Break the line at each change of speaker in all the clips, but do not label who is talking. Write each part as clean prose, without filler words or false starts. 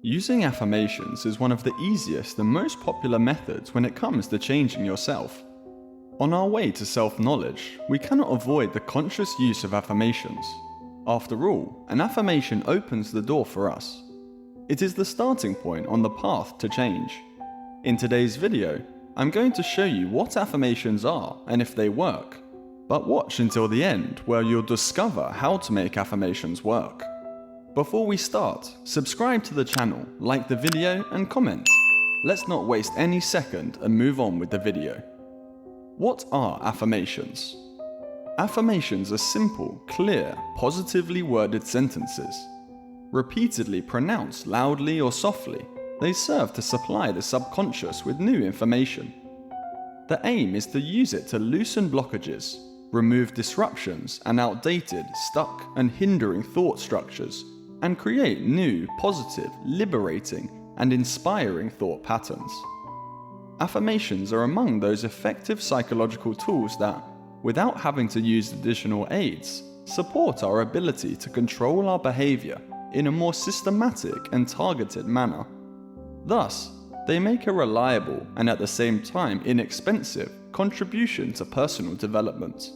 Using affirmations is one of the easiest and most popular methods when it comes to changing yourself. On our way to self-knowledge, we cannot avoid the conscious use of affirmations. After all, an affirmation opens the door for us. It is the starting point on the path to change. In today's video, I'm going to show you what affirmations are and if they work. But watch until the end where you'll discover how to make affirmations work. Before we start, subscribe to the channel, like the video and comment. Let's not waste any second and move on with the video. What are affirmations? Affirmations are simple, clear, positively worded sentences. Repeatedly pronounced loudly or softly, they serve to supply the subconscious with new information. The aim is to use it to loosen blockages, remove disruptions and outdated, stuck and hindering thought structures, and create new, positive, liberating and inspiring thought patterns. Affirmations are among those effective psychological tools that, without having to use additional aids, support our ability to control our behavior in a more systematic and targeted manner. Thus, they make a reliable and at the same time inexpensive contribution to personal development.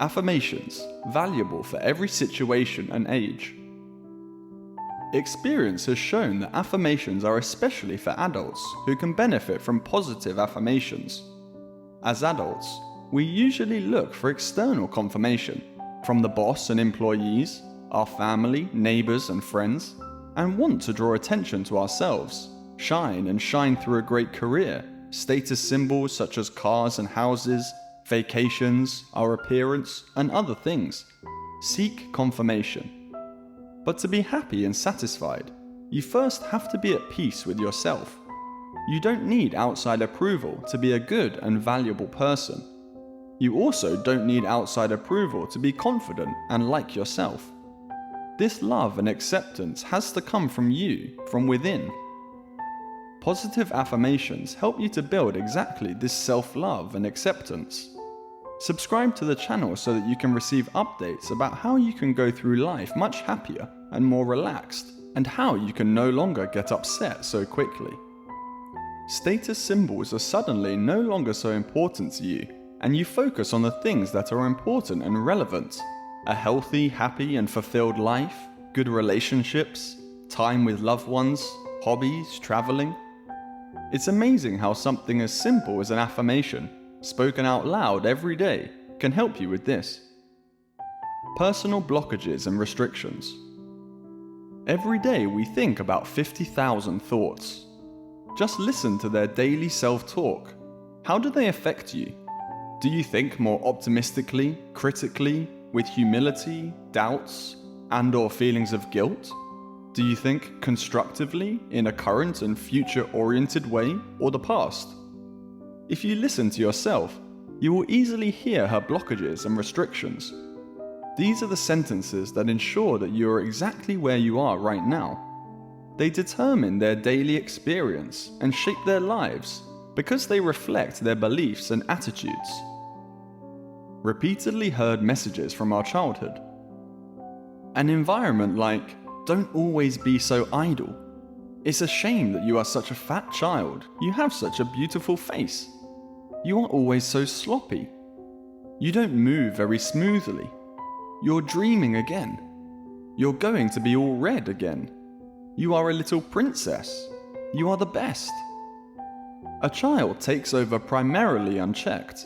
Affirmations, valuable for every situation and age. Experience has shown that affirmations are especially for adults who can benefit from positive affirmations. As adults, we usually look for external confirmation from the boss and employees, our family, neighbors and friends, and want to draw attention to ourselves, shine through a great career, status symbols such as cars and houses, vacations, our appearance, and other things. Seek confirmation. But to be happy and satisfied, you first have to be at peace with yourself. You don't need outside approval to be a good and valuable person. You also don't need outside approval to be confident and like yourself. This love and acceptance has to come from you, from within. Positive affirmations help you to build exactly this self-love and acceptance. Subscribe to the channel so that you can receive updates about how you can go through life much happier and more relaxed, and how you can no longer get upset so quickly. Status symbols are suddenly no longer so important to you, and you focus on the things that are important and relevant. A healthy, happy and fulfilled life, good relationships, time with loved ones, hobbies, traveling. It's amazing how something as simple as an affirmation, spoken out loud every day, can help you with this. Personal blockages and restrictions. Every day we think about 50,000 thoughts. Just listen to their daily self-talk. How do they affect you? Do you think more optimistically, critically, with humility, doubts, and/or feelings of guilt? Do you think constructively in a current and future-oriented way, or the past? If you listen to yourself, you will easily hear her blockages and restrictions. These are the sentences that ensure that you are exactly where you are right now. They determine their daily experience and shape their lives because they reflect their beliefs and attitudes. Repeatedly heard messages from our childhood. An environment like, "Don't always be so idle. It's a shame that you are such a fat child. You have such a beautiful face. You are always so sloppy. You don't move very smoothly. You're dreaming again. You're going to be all red again. You are a little princess. You are the best." A child takes over primarily unchecked.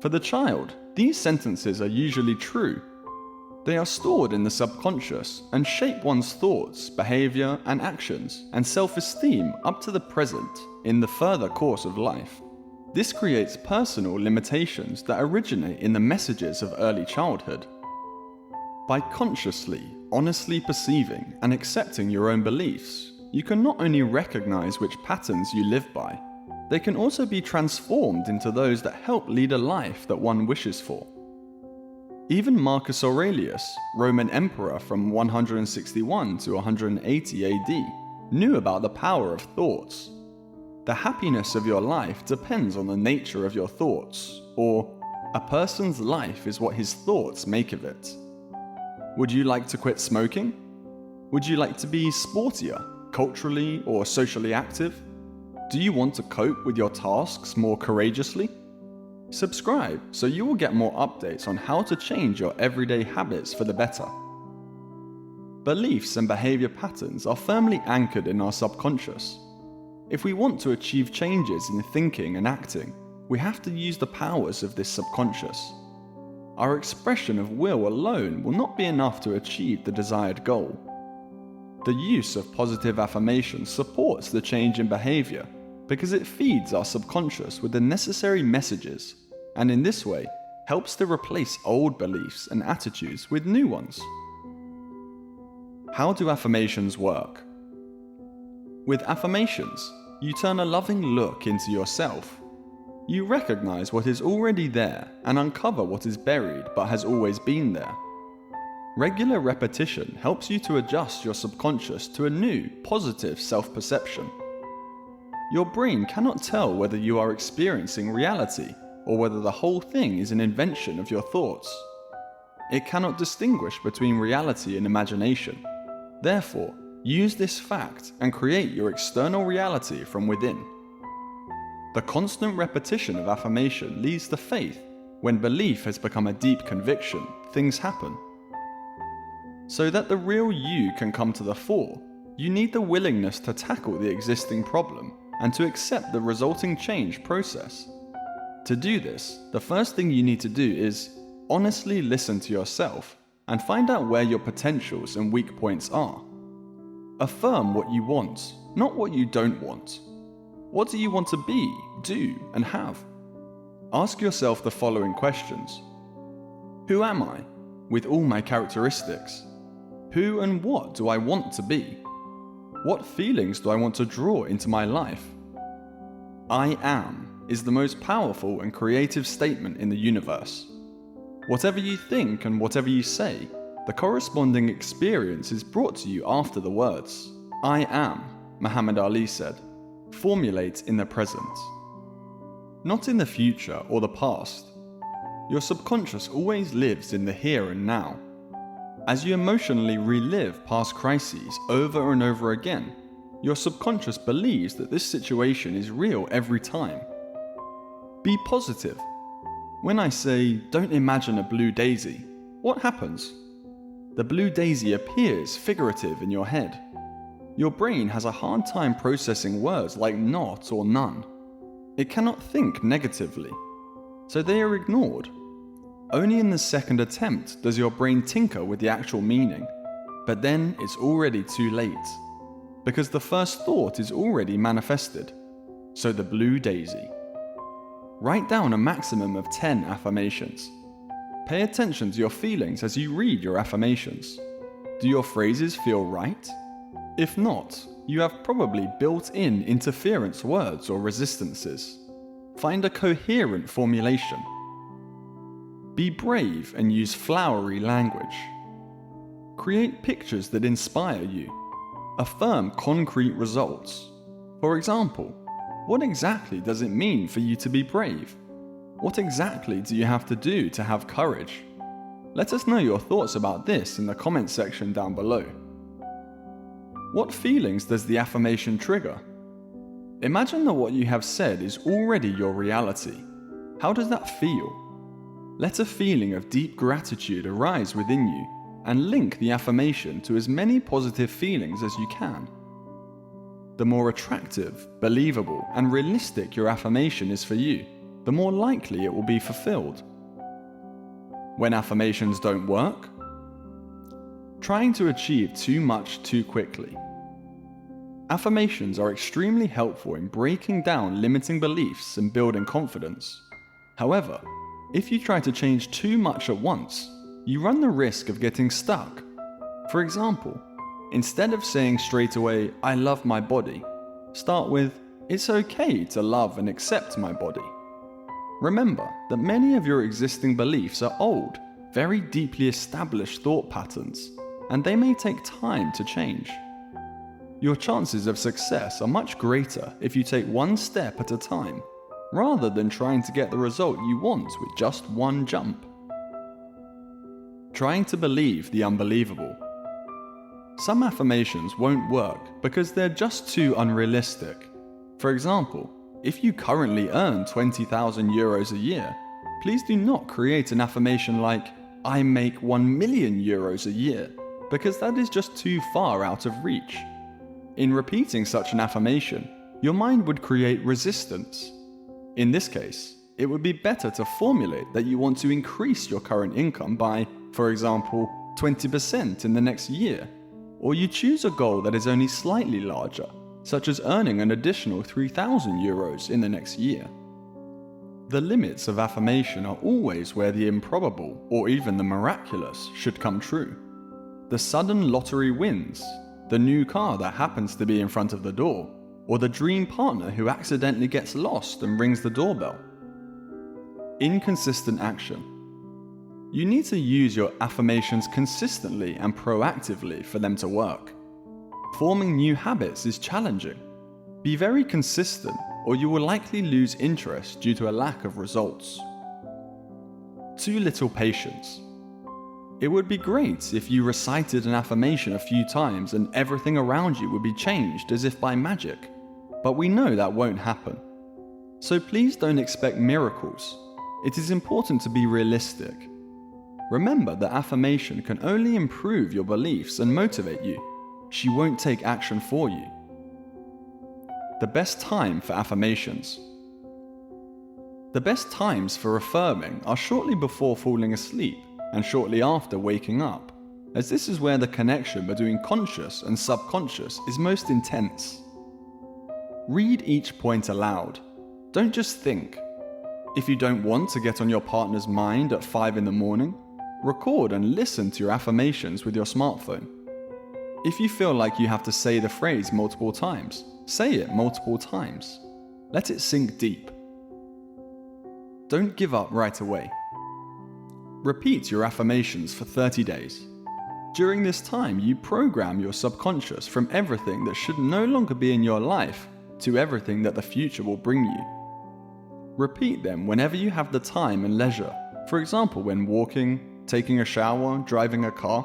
For the child, these sentences are usually true. They are stored in the subconscious and shape one's thoughts, behavior and actions and self-esteem up to the present in the further course of life. This creates personal limitations that originate in the messages of early childhood. By consciously, honestly perceiving and accepting your own beliefs, you can not only recognize which patterns you live by, they can also be transformed into those that help lead a life that one wishes for. Even Marcus Aurelius, Roman emperor from 161 to 180 AD, knew about the power of thoughts. The happiness of your life depends on the nature of your thoughts, or a person's life is what his thoughts make of it. Would you like to quit smoking? Would you like to be sportier, culturally or socially active? Do you want to cope with your tasks more courageously? Subscribe so you will get more updates on how to change your everyday habits for the better. Beliefs and behavior patterns are firmly anchored in our subconscious. If we want to achieve changes in thinking and acting, we have to use the powers of this subconscious. Our expression of will alone will not be enough to achieve the desired goal. The use of positive affirmations supports the change in behavior because it feeds our subconscious with the necessary messages, and in this way helps to replace old beliefs and attitudes with new ones. How do affirmations work? With affirmations, you turn a loving look into yourself. You recognize what is already there and uncover what is buried but has always been there. Regular repetition helps you to adjust your subconscious to a new, positive self-perception. Your brain cannot tell whether you are experiencing reality or whether the whole thing is an invention of your thoughts. It cannot distinguish between reality and imagination. Therefore, use this fact and create your external reality from within. The constant repetition of affirmation leads to faith. When belief has become a deep conviction, things happen. So that the real you can come to the fore, you need the willingness to tackle the existing problem and to accept the resulting change process. To do this, the first thing you need to do is honestly listen to yourself and find out where your potentials and weak points are. Affirm what you want, not what you don't want. What do you want to be, do, and have? Ask yourself the following questions. Who am I, with all my characteristics? Who and what do I want to be? What feelings do I want to draw into my life? I am is the most powerful and creative statement in the universe. Whatever you think and whatever you say, the corresponding experience is brought to you after the words. I am, Muhammad Ali said. Formulate in the present. Not in the future or the past. Your subconscious always lives in the here and now. As you emotionally relive past crises over and over again, your subconscious believes that this situation is real every time. Be positive. When I say, don't imagine a blue daisy, what happens? The blue daisy appears figurative in your head. Your brain has a hard time processing words like not or none. It cannot think negatively, so they are ignored. Only in the second attempt does your brain tinker with the actual meaning, but then it's already too late, because the first thought is already manifested. So the blue daisy. Write down a maximum of 10 affirmations. Pay attention to your feelings as you read your affirmations. Do your phrases feel right? If not, you have probably built-in interference words or resistances. Find a coherent formulation. Be brave and use flowery language. Create pictures that inspire you. Affirm concrete results. For example, what exactly does it mean for you to be brave? What exactly do you have to do to have courage? Let us know your thoughts about this in the comment section down below. What feelings does the affirmation trigger? Imagine that what you have said is already your reality. How does that feel? Let a feeling of deep gratitude arise within you and link the affirmation to as many positive feelings as you can. The more attractive, believable, and realistic your affirmation is for you, the more likely it will be fulfilled. When affirmations don't work? Trying to achieve too much too quickly. Affirmations are extremely helpful in breaking down limiting beliefs and building confidence. However, if you try to change too much at once, you run the risk of getting stuck. For example, instead of saying straight away, I love my body, start with, it's okay to love and accept my body. Remember that many of your existing beliefs are old, very deeply established thought patterns, and they may take time to change. Your chances of success are much greater if you take one step at a time, rather than trying to get the result you want with just one jump. Trying to believe the unbelievable. Some affirmations won't work because they're just too unrealistic. For example, if you currently earn €20,000 a year, please do not create an affirmation like, "I make €1,000,000 a year," because that is just too far out of reach. In repeating such an affirmation, your mind would create resistance. In this case, it would be better to formulate that you want to increase your current income by, for example, 20% in the next year, or you choose a goal that is only slightly larger, such as earning an additional €3,000 in the next year. The limits of affirmation are always where the improbable, or even the miraculous, should come true. The sudden lottery wins, the new car that happens to be in front of the door, or the dream partner who accidentally gets lost and rings the doorbell. Inconsistent action. You need to use your affirmations consistently and proactively for them to work. Forming new habits is challenging. Be very consistent, or you will likely lose interest due to a lack of results. Too little patience. It would be great if you recited an affirmation a few times and everything around you would be changed as if by magic, but we know that won't happen. So please don't expect miracles. It is important to be realistic. Remember that affirmation can only improve your beliefs and motivate you. She won't take action for you. The best time for affirmations. The best times for affirming are shortly before falling asleep and shortly after waking up, as this is where the connection between conscious and subconscious is most intense. Read each point aloud. Don't just think. If you don't want to get on your partner's mind at 5 in the morning, record and listen to your affirmations with your smartphone. If you feel like you have to say the phrase multiple times, say it multiple times. Let it sink deep. Don't give up right away. Repeat your affirmations for 30 days. During this time, you program your subconscious from everything that should no longer be in your life to everything that the future will bring you. Repeat them whenever you have the time and leisure, for example when walking, taking a shower, driving a car.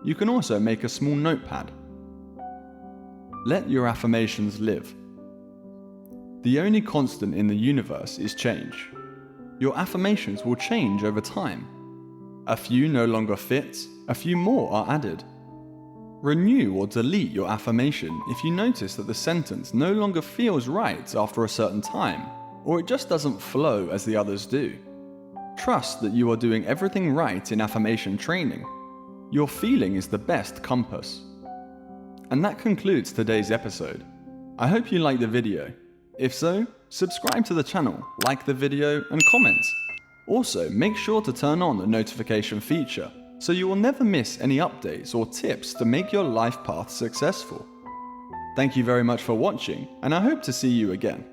You can also make a small notepad. Let your affirmations live. The only constant in the universe is change. Your affirmations will change over time. A few no longer fit, a few more are added. Renew or delete your affirmation if you notice that the sentence no longer feels right after a certain time, or it just doesn't flow as the others do. Trust that you are doing everything right in affirmation training. Your feeling is the best compass. And that concludes today's episode. I hope you liked the video. If so, subscribe to the channel, like the video, and comment. Also, make sure to turn on the notification feature so you will never miss any updates or tips to make your life path successful. Thank you very much for watching, and I hope to see you again.